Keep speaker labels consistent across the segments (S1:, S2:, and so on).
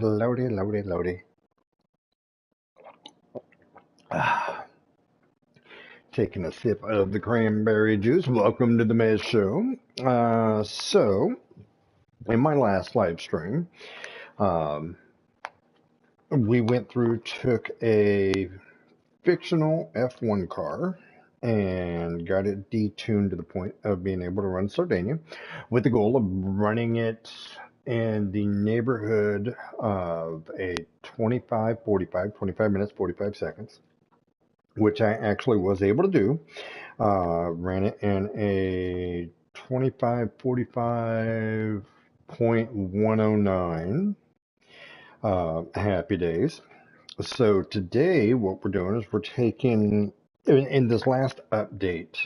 S1: Loady, loady, loady. Ah, taking a sip of the cranberry juice. Welcome to the Mez Show. In my last live stream, um, we went through, took a fictional F1 car and got it detuned to the point of being able to run Sardegna with the goal of running it in the neighborhood of a 25 minutes, 45 seconds, which I actually was able to do. Ran it in a 25:45.109. Happy days. So today, what we're doing is we're taking, in this last update,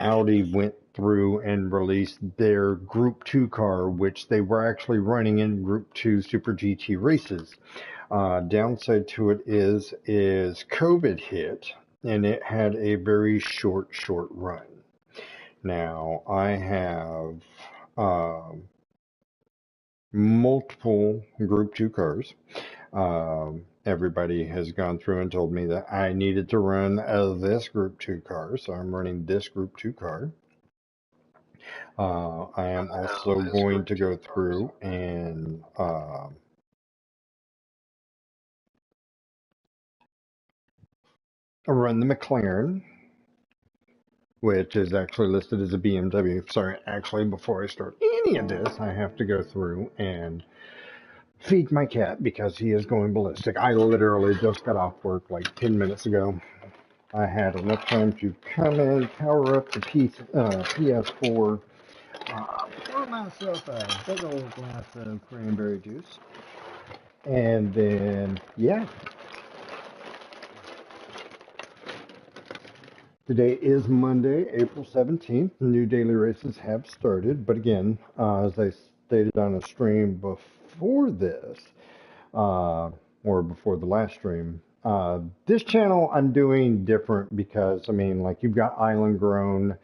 S1: Audi went through and released their Group 2 car, which they were actually running in Group 2 Super GT races. Downside to it is COVID hit, and it had a very short run. Now, I have multiple Group 2 cars. Everybody has gone through and told me that I needed to run this Group 2 car, so I'm running this Group 2 car. I am also going to go through and run the McLaren, which is actually listed as a BMW. Sorry, actually, before I start any of this, I have to go through and feed my cat because he is going ballistic. I literally just got off work like 10 minutes ago. I had enough time to come in, power up the PS4, pour myself a big old glass of cranberry juice, and then, yeah. Today is Monday, April 17th. New daily races have started, but again, as I stated on a stream before this, or before the last stream, this channel I'm doing different because, I mean, like you've got Island Grown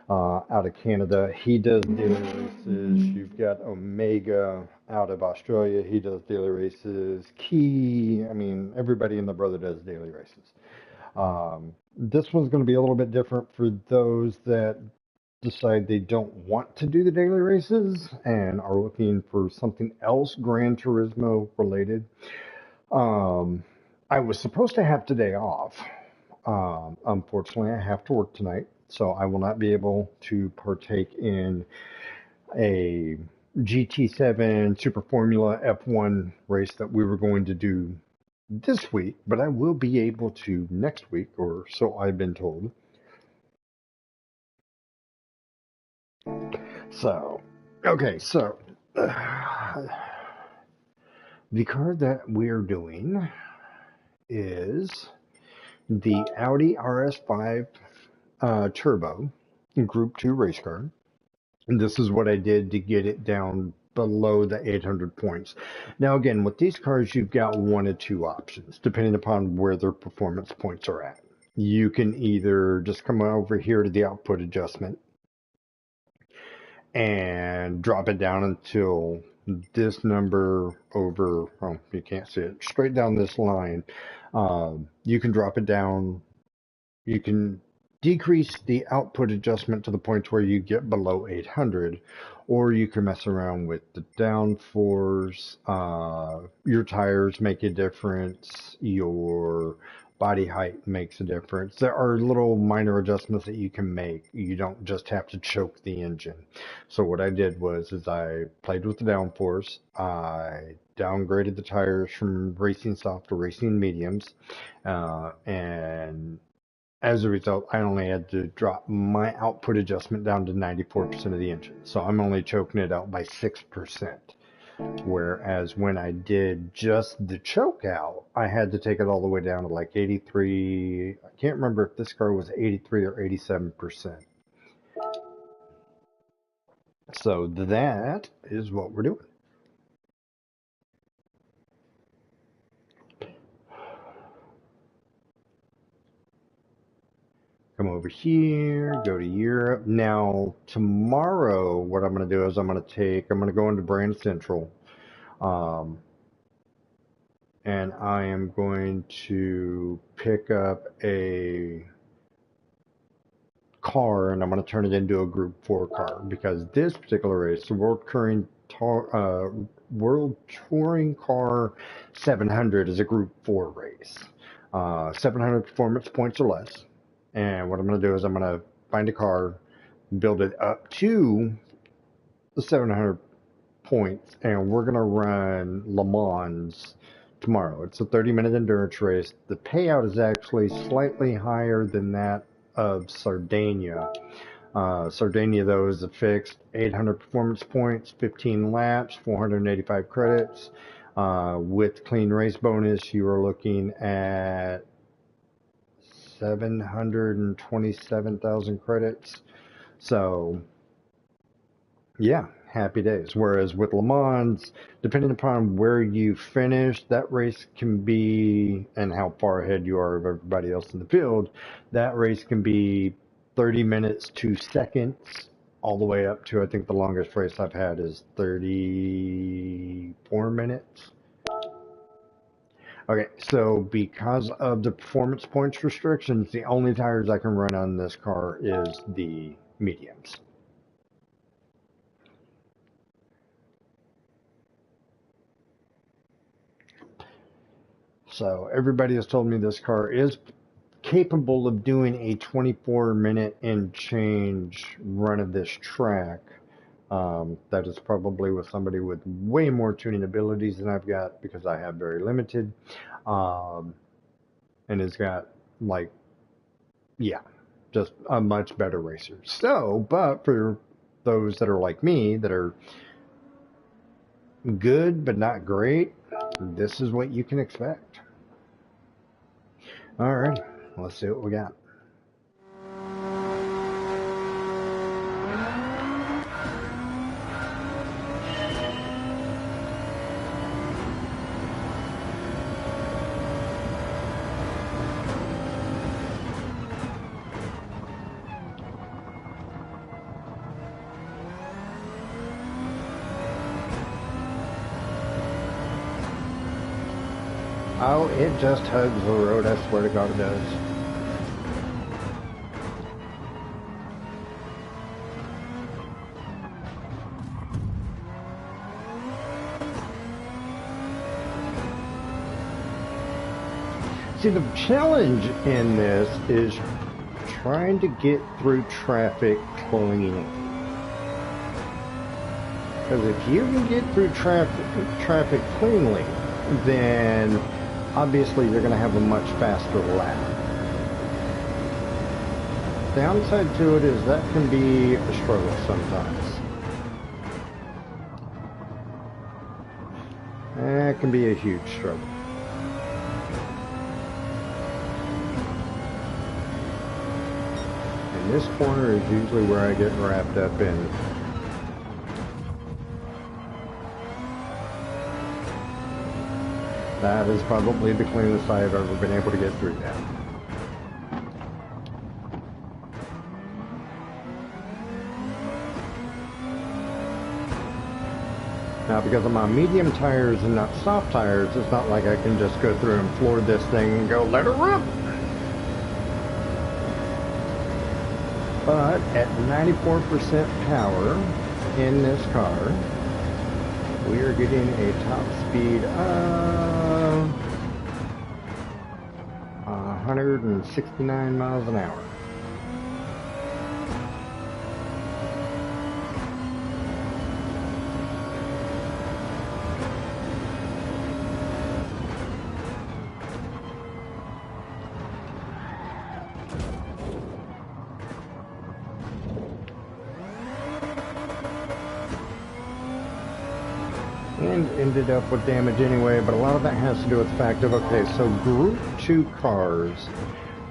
S1: out of Canada. He does daily races. You've got Omega out of Australia. He does daily races. Key, I mean, everybody in the brother does daily races. This one's going to be a little bit different for those that decide they don't want to do the daily races and are looking for something else Gran Turismo related. I was supposed to have today off. Unfortunately, I have to work tonight, so I will not be able to partake in a GT7 Super Formula F1 race that we were going to do this week, but I will be able to next week, or so I've been told. So, okay, so the car that we're doing is the Audi RS5 Turbo Group 2 race car. And this is what I did to get it down below the 800 points. Now, again, with these cars, you've got one of two options, depending upon where their performance points are at. You can either just come over here to the output adjustment and drop it down until this number over, oh, you can't see it, straight down this line. You can drop it down. You can decrease the output adjustment to the point where you get below 800, or you can mess around with the downforce. Your tires make a difference. Your body height makes a difference. There are little minor adjustments that you can make. You don't just have to choke the engine. So what I did was I played with the downforce. I downgraded the tires from racing soft to racing mediums, and as a result, I only had to drop my output adjustment down to 94% of the engine. So I'm only choking it out by 6%. Whereas when I did just the choke out, I had to take it all the way down to like 83. I can't remember if this car was 83 or 87%. So that is what we're doing. Come over here, go to Europe. Now, tomorrow, what I'm going to do is I'm going to go into Brand Central. and I am going to pick up a car and I'm going to turn it into a Group 4 car because this particular race, the World Touring Car 700, is a Group 4 race. 700 performance points or less. And what I'm going to do is I'm going to find a car, build it up to the 700 points, and we're going to run Le Mans tomorrow. It's a 30-minute endurance race. The payout is actually slightly higher than that of Sardegna. Sardegna, though, is a fixed 800 performance points, 15 laps, 485 credits. With clean race bonus, you are looking at 727,000 credits. So, yeah, happy days. Whereas with Le Mans, depending upon where you finish, that race can be, and how far ahead you are of everybody else in the field, that race can be 30 minutes to seconds, all the way up to, I think the longest race I've had is 34 minutes. Okay, so because of the performance points restrictions, the only tires I can run on this car is the mediums. So everybody has told me this car is capable of doing a 24-minute and change run of this track. That is probably with somebody with way more tuning abilities than I've got, because I have very limited. And has got, like, yeah, just a much better racer. So, but for those that are like me, that are good but not great, this is what you can expect. All right, let's see what we got. Oh, it just hugs the road, I swear to God it does. See, the challenge in this is trying to get through traffic cleanly. Because if you can get through traffic cleanly, then obviously you're going to have a much faster lap. Downside to it is that can be a struggle sometimes. That can be a huge struggle. And this corner is usually where I get wrapped up in. That is probably the cleanest I have ever been able to get through that. Now, because I'm on medium tires and not soft tires, it's not like I can just go through and floor this thing and go, let her rip! But at 94% power in this car, we are getting a top speed of 169 miles an hour. And ended up with damage anyway, but a lot of that has to do with the fact of, okay, so Group 2 cars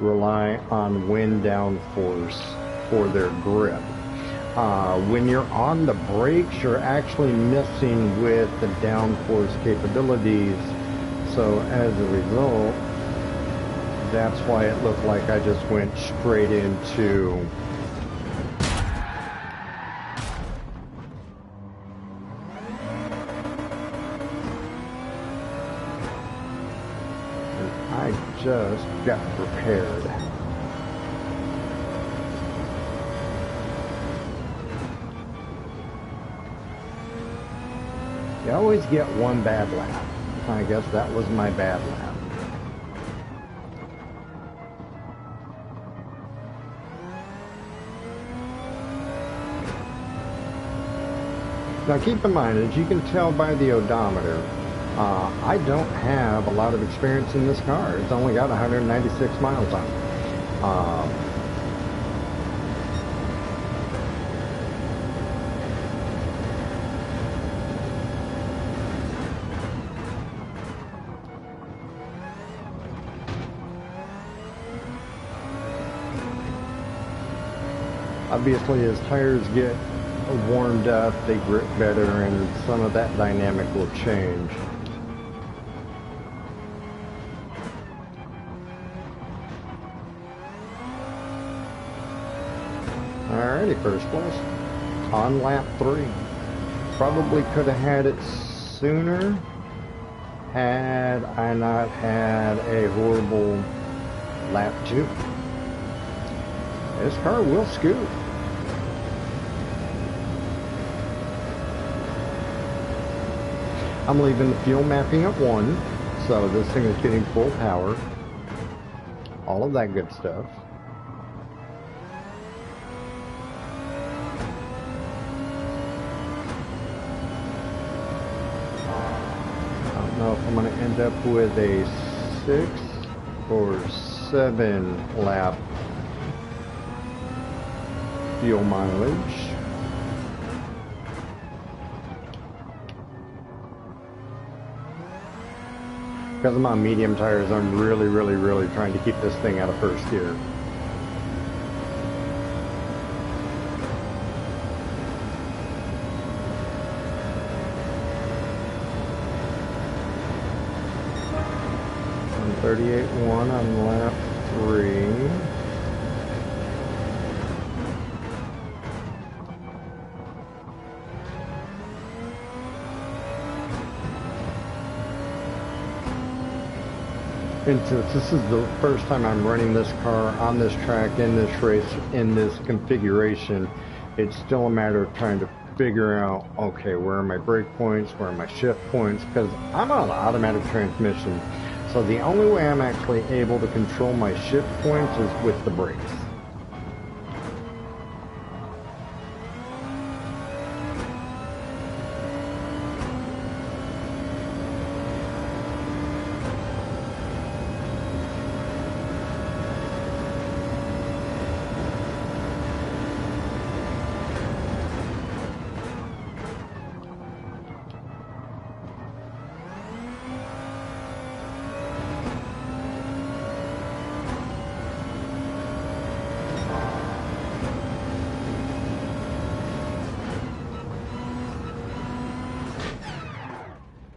S1: rely on wind downforce for their grip. When you're on the brakes, you're actually messing with the downforce capabilities, so as a result, that's why it looked like I just went straight into I just got repaired. You always get one bad lap. I guess that was my bad lap. Now keep in mind, as you can tell by the odometer, I don't have a lot of experience in this car. It's only got 196 miles on it. Obviously, as tires get warmed up, they grip better, and some of that dynamic will change. Alrighty, first place on lap 3. Probably could have had it sooner had I not had a horrible lap 2. This car will scoot. I'm leaving the fuel mapping at 1, so this thing is getting full power. All of that good stuff. I don't know if I'm going to end up with a 6 or 7 lap fuel mileage. Because I'm on medium tires, I'm really trying to keep this thing out of first gear. I'm 38.1 on lap 3. And since this is the first time I'm running this car on this track, in this race, in this configuration, it's still a matter of trying to figure out, okay, where are my brake points, where are my shift points, because I'm on an automatic transmission. So the only way I'm actually able to control my shift points is with the brakes.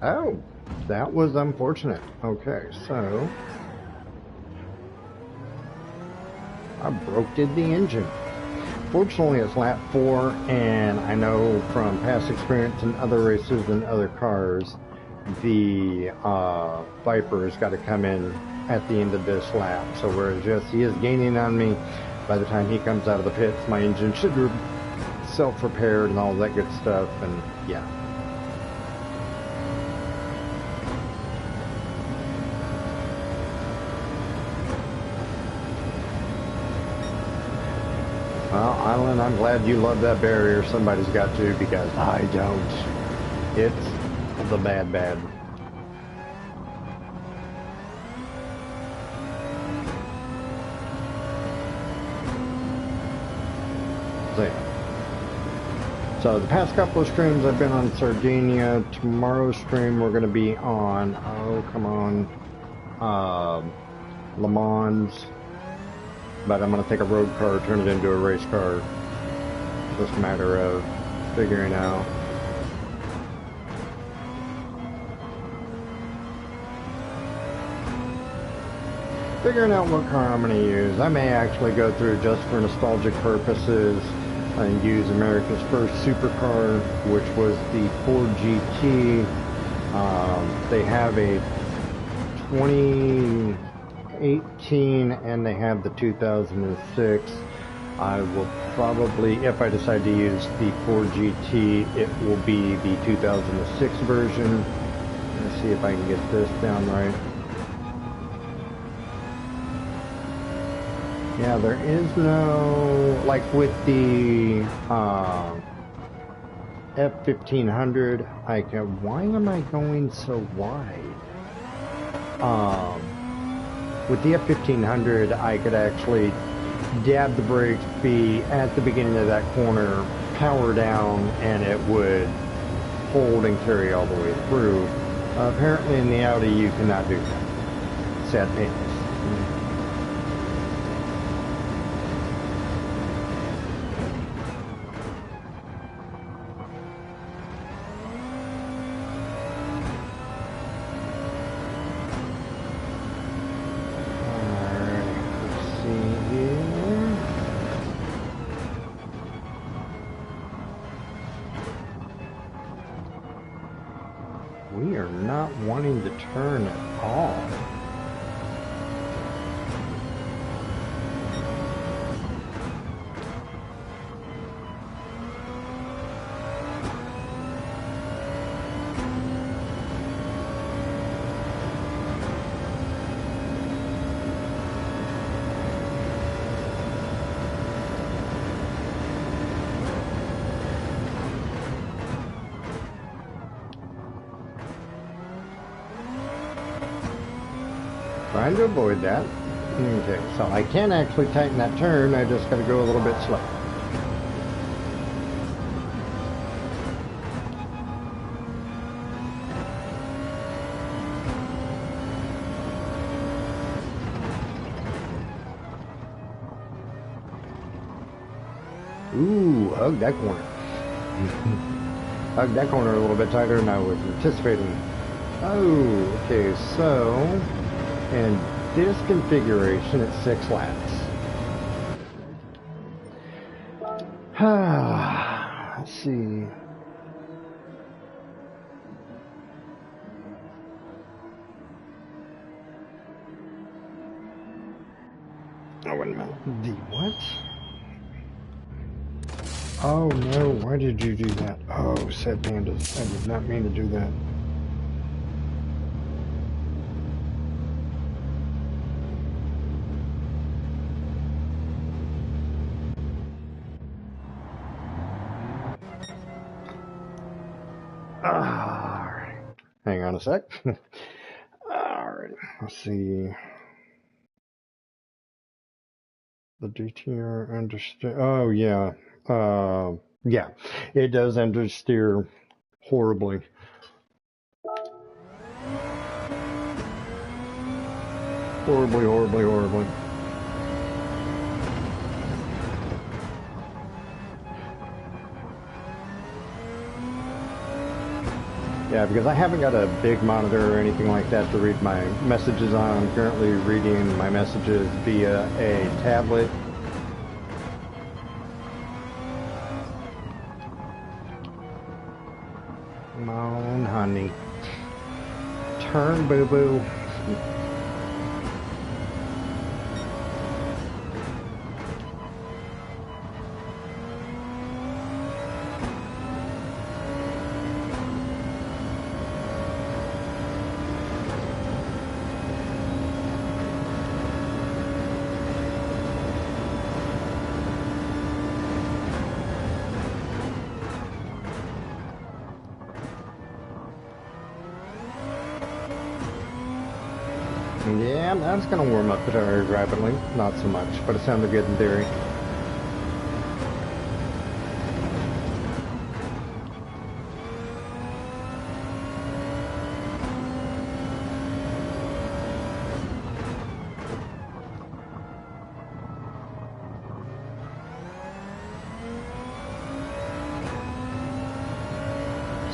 S1: Oh, that was unfortunate. Okay, so I broke-did the engine. Fortunately, it's lap 4, and I know from past experience in other races and other cars, the Viper has got to come in at the end of this lap. So whereas yes, he is gaining on me, by the time he comes out of the pits, my engine should be self-repaired and all that good stuff, and yeah. Well, Island, I'm glad you love that barrier. Somebody's got to, because I don't. It's the bad. So the past couple of streams I've been on Sardegna. Tomorrow's stream we're going to be on, oh come on, Le Mans. But I'm going to take a road car, turn it into a race car. Just a matter of figuring out. Figuring out what car I'm going to use. I may actually go through just for nostalgic purposes and use America's first supercar, which was the Ford GT. They have a 2018 and they have the 2006. I will probably, if I decide to use the Ford GT, it will be the 2006 version. Let's see if I can get this down right. Yeah, there is no, like with the F1500, I can, why am I going so wide? With the F1500, I could actually dab the brakes, be at the beginning of that corner, power down, and it would hold and carry all the way through. Apparently in the Audi you cannot do that. Sad pants. We are not wanting to turn at all. Trying to avoid that. Okay, so I can actually tighten that turn, I just gotta go a little bit slow. Ooh, hug that corner. Hug that corner a little bit tighter than I was anticipating. Oh, okay, so in this configuration, it's 6 laps. Let's see. Oh, wait a minute. The what? Oh no, why did you do that? Oh, sad pandas. I did not mean to do that. Alright. Hang on a sec. Alright, let's see. The DTR understeer. Oh, yeah. Yeah. It does understeer horribly. Horribly. Yeah, because I haven't got a big monitor or anything like that to read my messages on. I'm currently reading my messages via a tablet. Come on, honey. Turn, boo-boo. Yeah, that's going to warm up the tires rapidly. Not so much, but it sounded good in theory.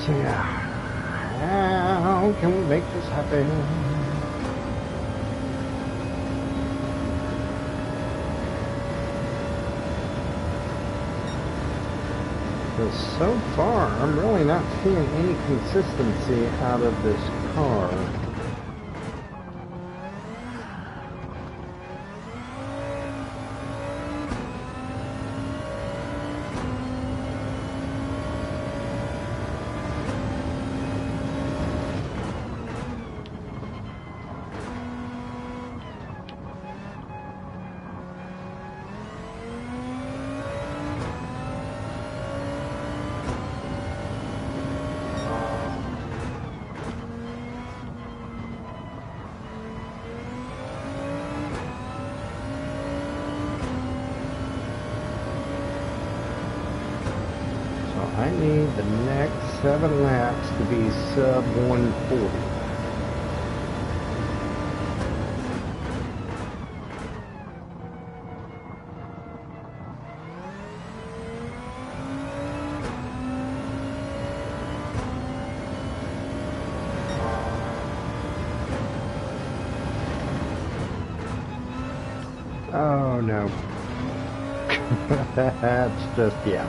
S1: So yeah, how can we make this happen? So far, I'm really not seeing any consistency out of this car. I need the next 7 laps to be sub 140. Oh no. That's just, yeah.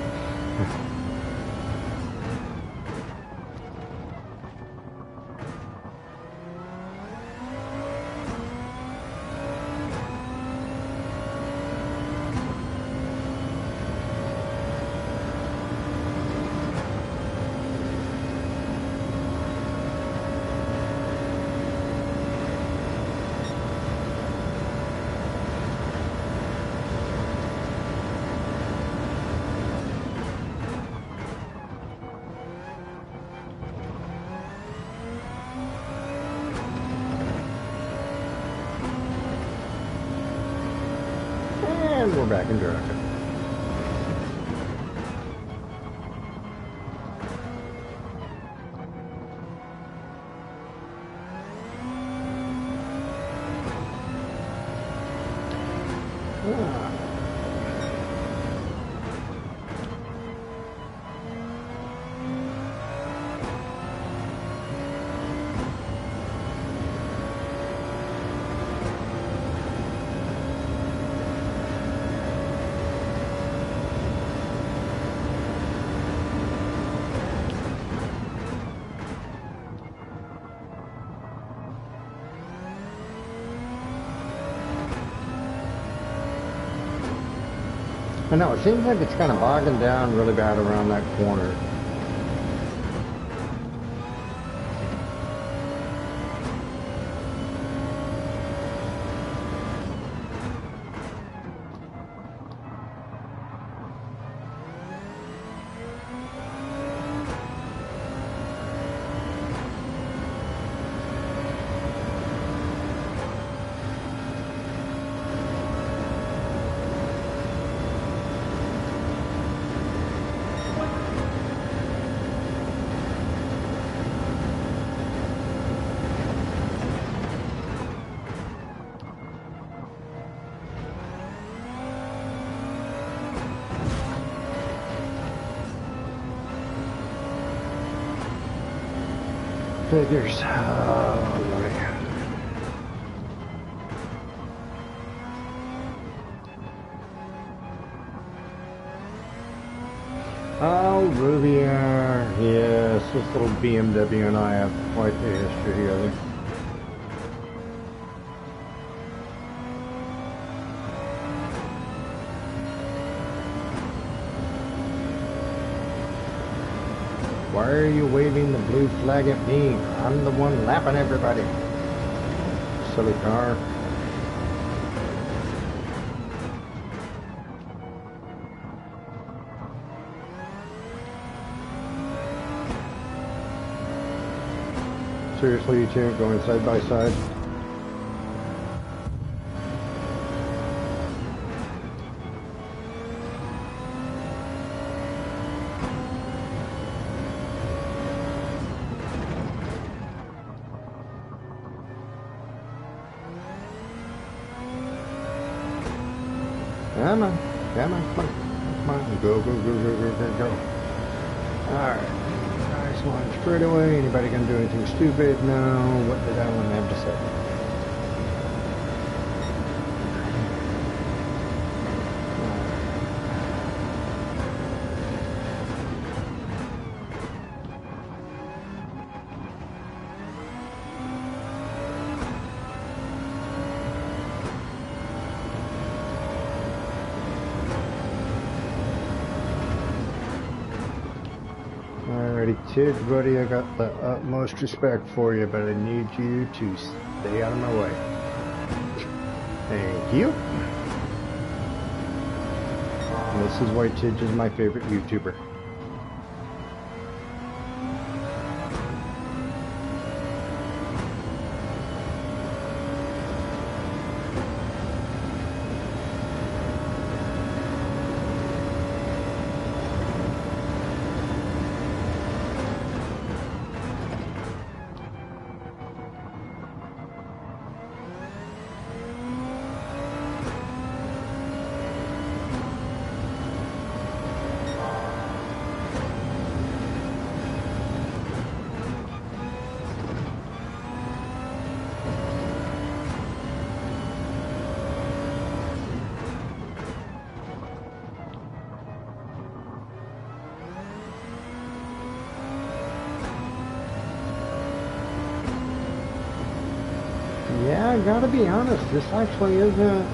S1: And we're back in direction. I know, it seems like it's kind of bogging down really bad around that corner. Figures. Oh, man. Oh, Rubier. Yes, this little BMW and I have quite the history together. Why are you waving the blue flag at me? I'm the one lapping everybody. Silly car. Seriously, you two going side by side? Come on, come on, come on, come on, go, go, go, go, go, go, go. Alright, nice one, straight away. Anybody gonna do anything stupid? No, what did that one have to say? Tids, buddy, I got the utmost respect for you, but I need you to stay out of my way. Thank you. And this is why Tids is my favorite YouTuber. Yeah, I gotta be honest, this actually isn't.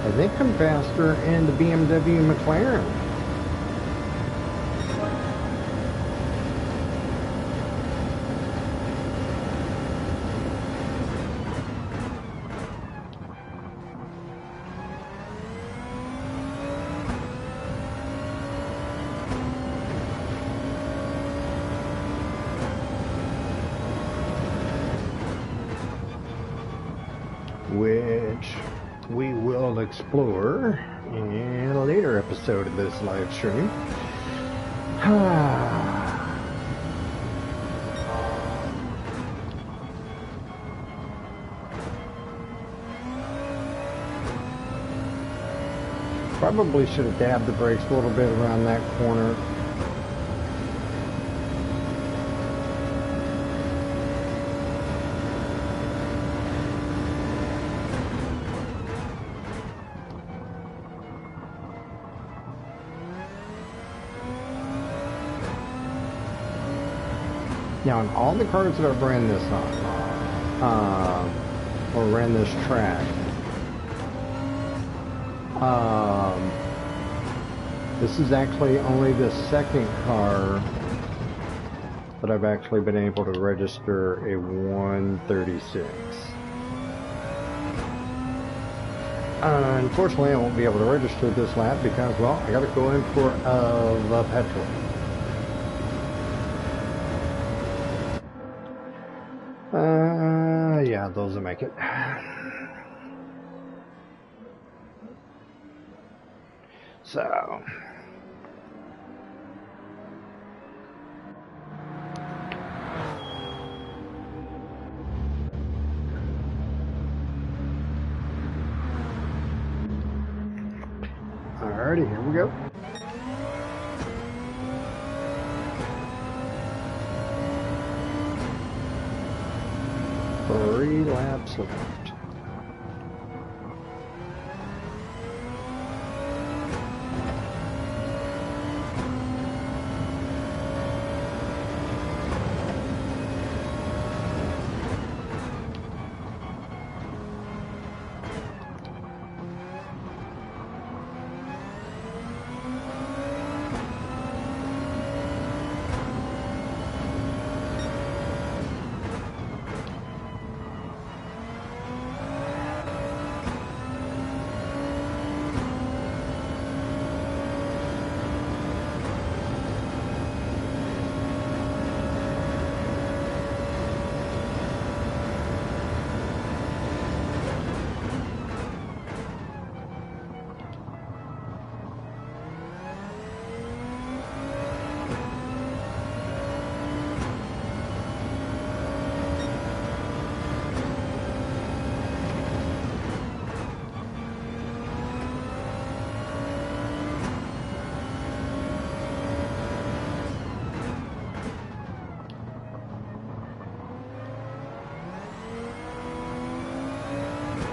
S1: I think I'm faster in the BMW McLaren. Which we will explore in a later episode of this live stream. Probably should have dabbed the brakes a little bit around that corner. Now, on all the cars that I've ran this on, or ran this track, this is actually only the second car that I've actually been able to register a 136. Unfortunately, I won't be able to register this lap because, well, I gotta go in for the petrol. Yeah, those will make it. So. Alrighty, here we go. Three laps left.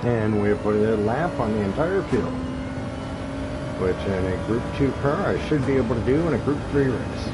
S1: And we put a lap on the entire field, which in a Group 2 car I should be able to do in a Group 3 race.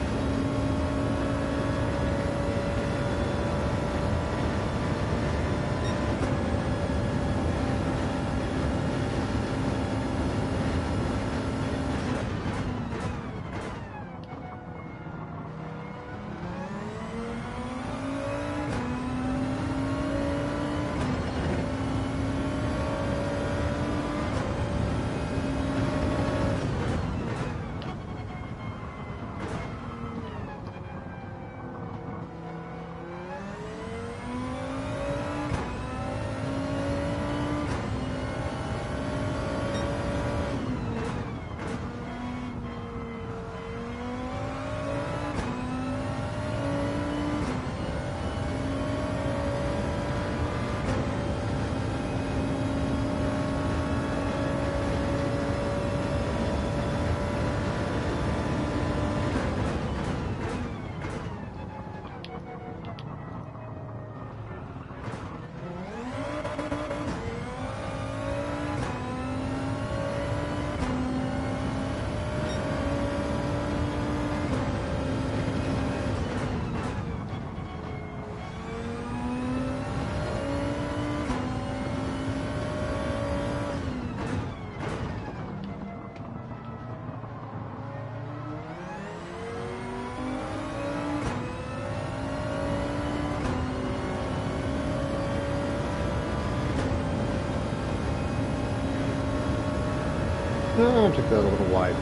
S1: Oh, I took that a little wide.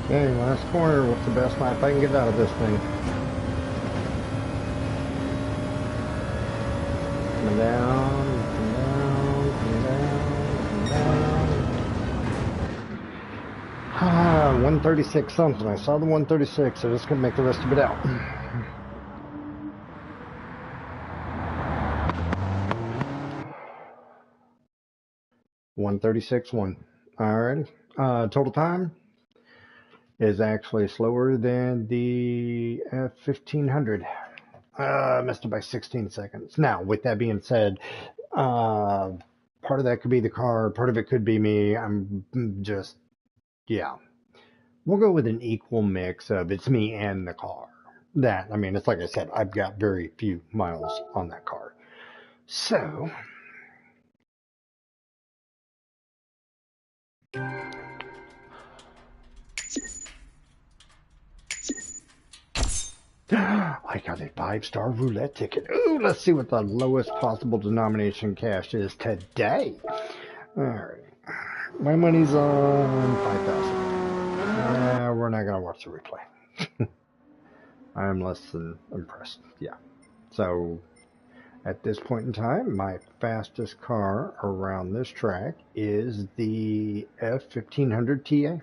S1: Okay, last corner. What's the best lap I can get out of this thing? Coming down, coming down, coming down, coming down. Ah, 136 something. I saw the 136, so just gonna make the rest of it out. 136.1. Alrighty. Total time is actually slower than the F1500. Missed it by 16 seconds. Now, with that being said, uh, part of that could be the car, part of it could be me. I'm just, yeah. We'll go with an equal mix of it's me and the car. That, I mean, it's like I said, I've got very few miles on that car. So, I got a 5-star roulette ticket. Ooh, let's see what the lowest possible denomination cash is today. All right. My money's on 5,000. We're not going to watch the replay. I am less than impressed. Yeah. So, at this point in time, my fastest car around this track is the F1500 TA.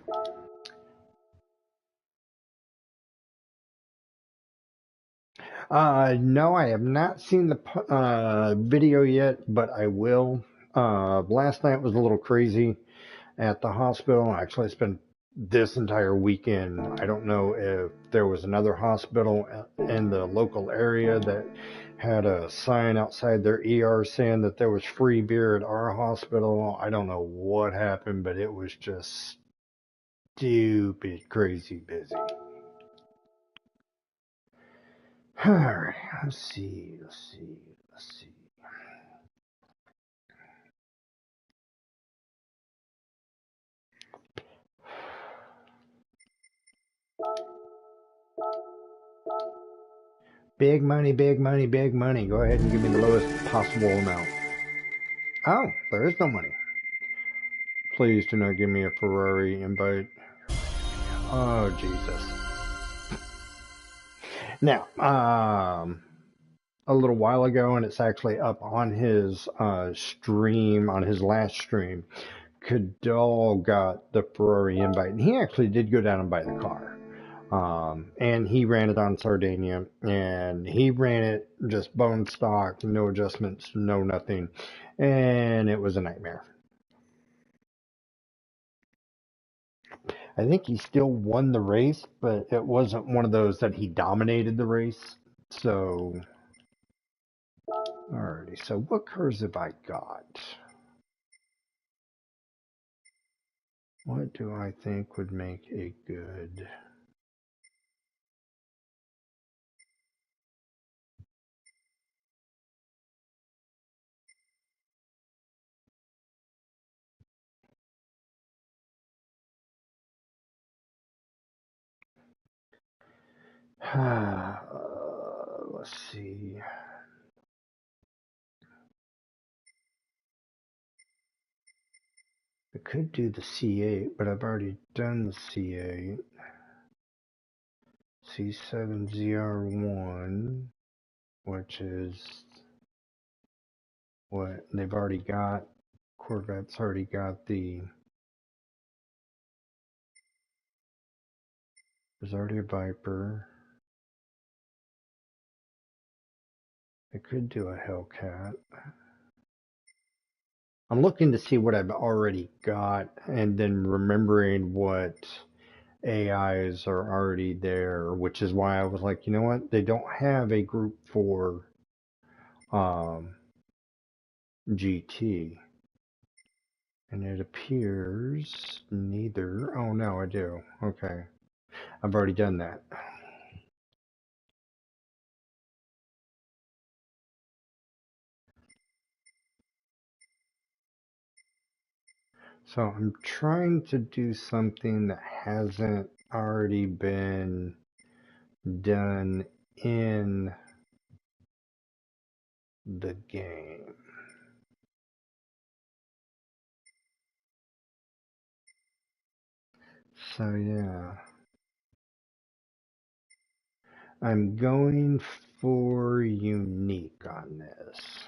S1: No, I have not seen the video yet, but I will. Last night was a little crazy at the hospital. Actually, I spent this entire weekend. I don't know if there was another hospital in the local area that had a sign outside their ER saying that there was free beer at our hospital. I don't know what happened, but it was just stupid, crazy busy. All right, let's see. Big money, big money, big money. Go ahead and give me the lowest possible amount. Oh, there is no money. Please do not give me a Ferrari invite. Oh, Jesus. Now, a little while ago, and it's actually up on his stream, on his last stream, Cadell got the Ferrari invite, and he actually did go down and buy the car. And he ran it on Sardegna, and he ran it just bone stock, no adjustments, no nothing, and it was a nightmare. I think he still won the race, but it wasn't one of those that he dominated the race. So, alrighty. So, what cars have I got? What do I think would make a good? Let's see. I could do the C8, but I've already done the C8. C7ZR1, which is what they've already got. Corvette's already got the. There's already a Viper. I could do a Hellcat. I'm looking to see what I've already got and then remembering what AIs are already there, which is why I was like, you know what? They don't have a group for GT. And it appears neither. Oh, no, I do. Okay. I've already done that. So I'm trying to do something that hasn't already been done in the game. So yeah, I'm going for unique on this.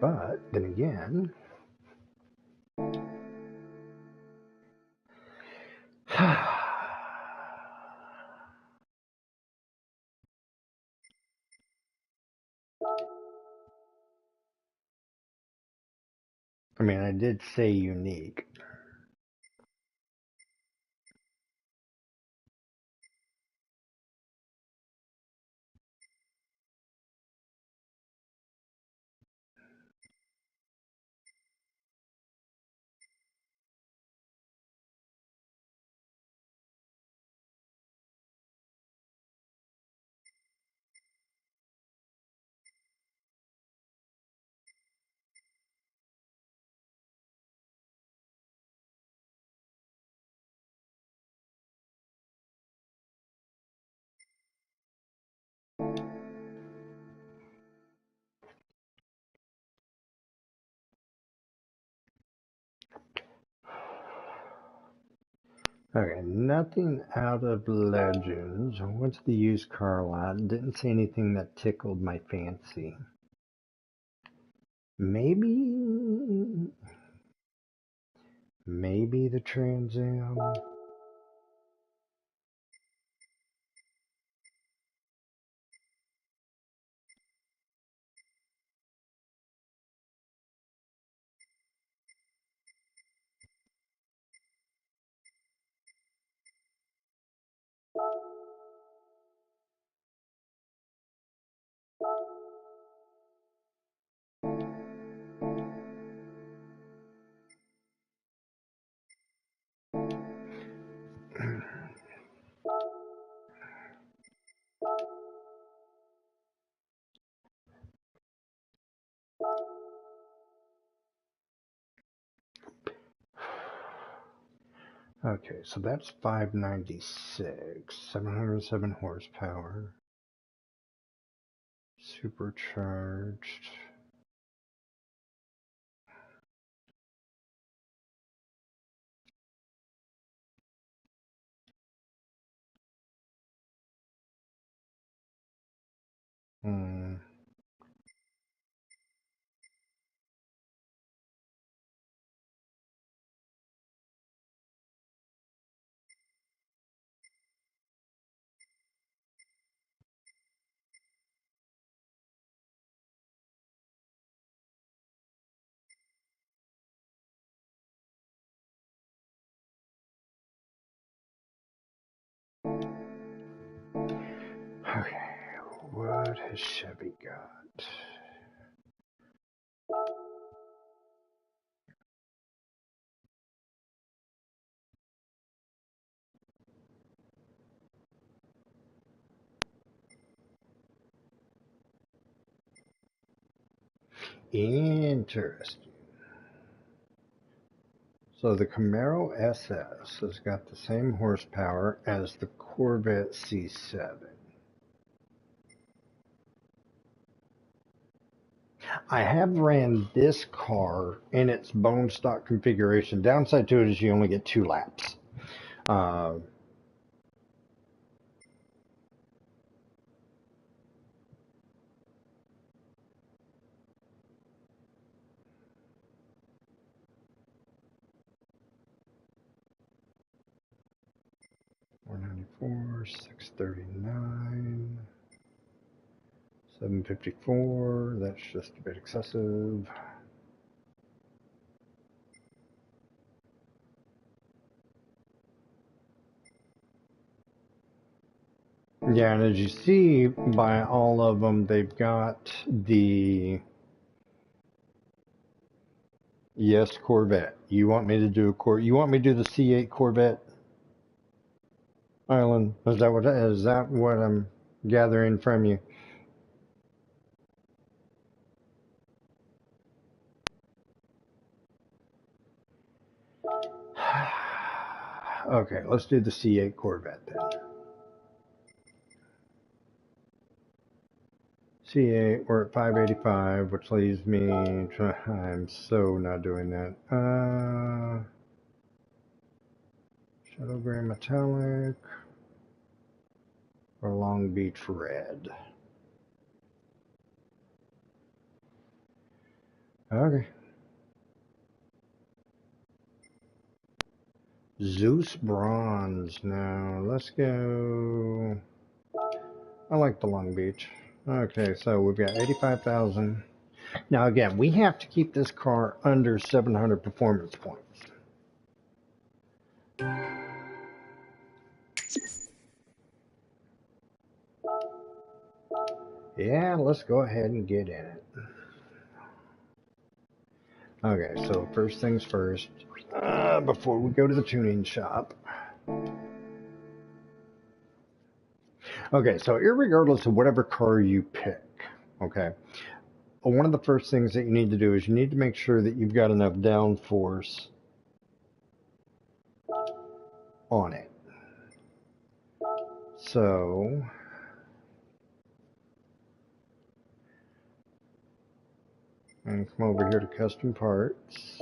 S1: But then again, I mean, I did say unique. Okay, nothing out of Legends. I went to the used car lot. Didn't see anything that tickled my fancy. Maybe the Trans Am. Okay, so that's 596, 707 horsepower, supercharged. Hmm. Okay, what has Chevy got? Interesting. So the Camaro SS has got the same horsepower as the Corvette C7. I have ran this car in its bone stock configuration. Downside to it is you only get 2 laps. Uh, $494, $639, $754. That's just a bit excessive. Yeah, and as you see by all of them, they've got the yes Corvette. You want me to do You want me to do the C8 Corvette, Island? Is that what I'm gathering from you? Okay, let's do the C8 Corvette then. C8, we're at 585, which leaves me. I'm so not doing that. Shadow Gray Metallic or Long Beach Red. Okay. Zeus Bronze. Now, let's go. I like the Long Beach. Okay, so we've got 85,000. Now, again, we have to keep this car under 700 performance points. Yeah, let's go ahead and get in it. Okay, so first things first, before we go to the tuning shop. Okay, so irregardless of whatever car you pick, okay, one of the first things that you need to do is you need to make sure that you've got enough downforce on it. So, I'm going to come over here to custom parts.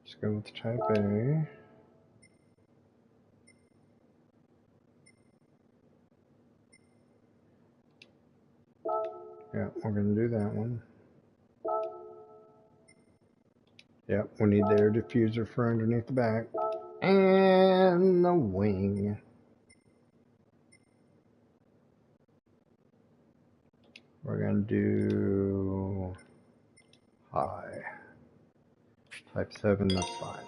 S1: Let's go with type A. Yeah, we're going to do that one. Yep, we need the air diffuser for underneath the back. And the wing. We're going to do high. Type 7, that's fine.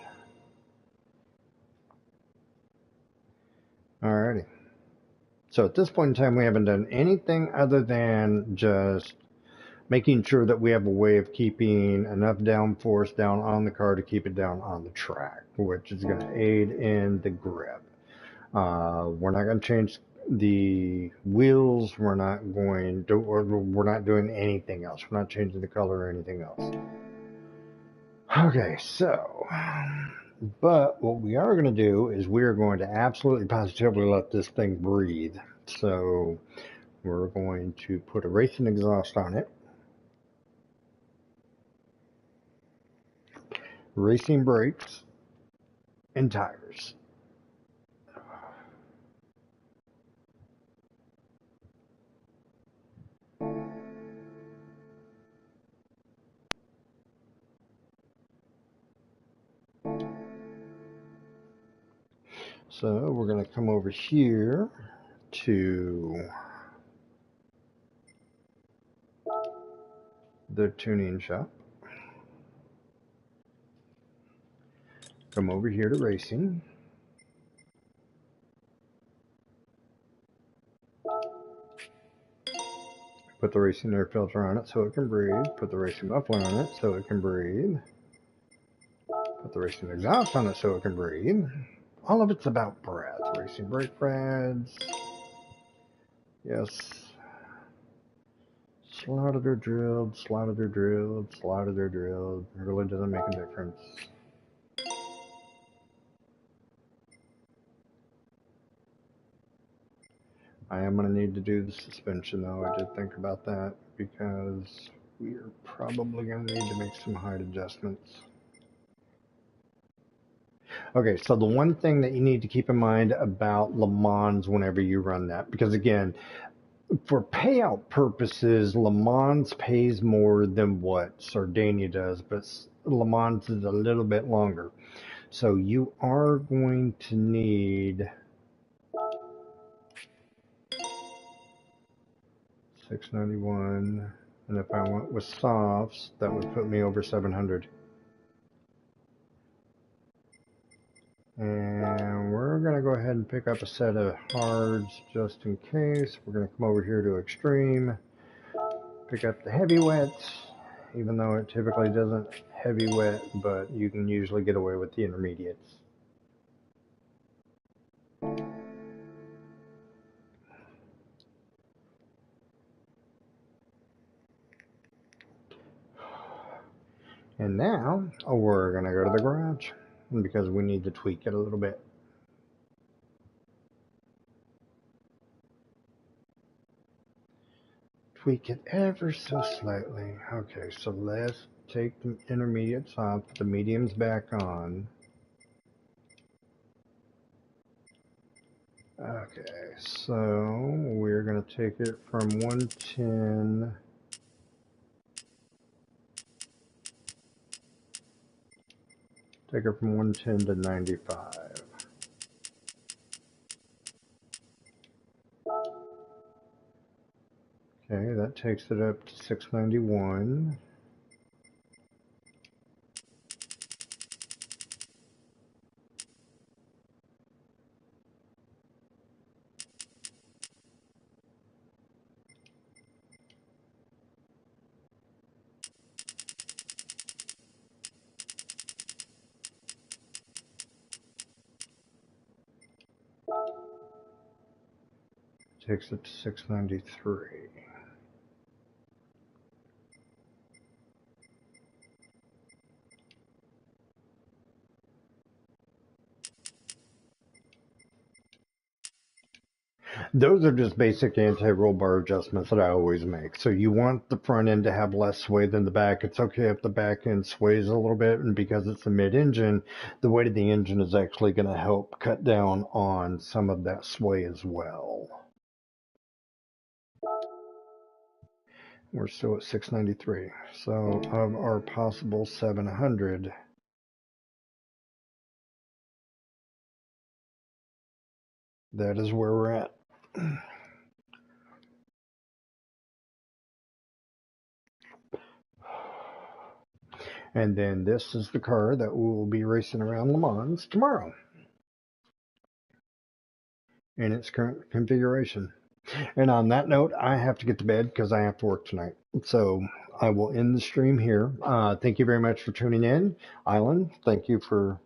S1: Alrighty. So at this point in time, we haven't done anything other than just making sure that we have a way of keeping enough downforce down on the car to keep it down on the track, which is going to aid in the grip. We're not going to change the wheels. We're not doing anything else. We're not changing the color or anything else. Okay, so, but what we are going to do is we are going to absolutely positively let this thing breathe. So we're going to put a racing exhaust on it, racing brakes, and tires. So we're going to come over here to the tuning shop. Come over here to racing. Put the racing air filter on it so it can breathe. Put the racing muffler on it so it can breathe. Put the racing exhaust on it so it can breathe. All of it's about breath. Racing brake pads. Yes. Slotted or drilled, slotted or drilled, slotted or drilled. It really doesn't make a difference. I am going to need to do the suspension though. I did think about that because we are probably going to need to make some height adjustments. Okay, so the one thing that you need to keep in mind about Le Mans whenever you run that, because again, for payout purposes, Le Mans pays more than what Sardegna does, but Le Mans is a little bit longer. So you are going to need 691, and if I went with softs, that would put me over 700. And we're going to go ahead and pick up a set of hards just in case. We're going to come over here to extreme, pick up the heavy wets, even though it typically doesn't heavy wet, but you can usually get away with the intermediates. And now we're going to go to the garage because we need to tweak it a little bit. Tweak it ever so slightly. Okay, so let's take the intermediates off, put the mediums back on. Okay, so we're going to take it from 110 take it from 110 to 95. Okay, that takes it up to 691. Takes it to 693. Those are just basic anti-roll bar adjustments that I always make. So you want the front end to have less sway than the back. It's okay if the back end sways a little bit, and because it's a mid-engine, the weight of the engine is actually going to help cut down on some of that sway as well. We're still at 693. So of our possible 700, that is where we're at. And then this is the car that we will be racing around Le Mans tomorrow in its current configuration. And on that note, I have to get to bed because I have to work tonight. So I will end the stream here. Thank you very much for tuning in. Island, thank you for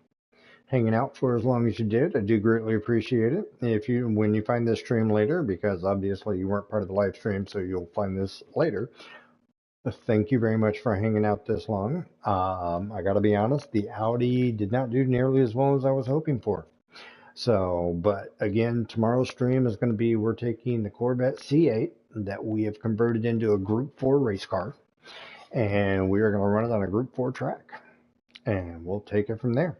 S1: hanging out for as long as you did. I do greatly appreciate it. When you find this stream later, because obviously you weren't part of the live stream, so you'll find this later. Thank you very much for hanging out this long. I got to be honest, the Audi did not do nearly as well as I was hoping for. So, but again, tomorrow's stream is going to be, we're taking the Corvette C8 that we have converted into a Group 4 race car, and we are going to run it on a Group 4 track, and we'll take it from there.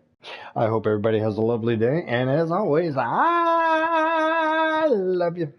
S1: I hope everybody has a lovely day, and as always, I love you.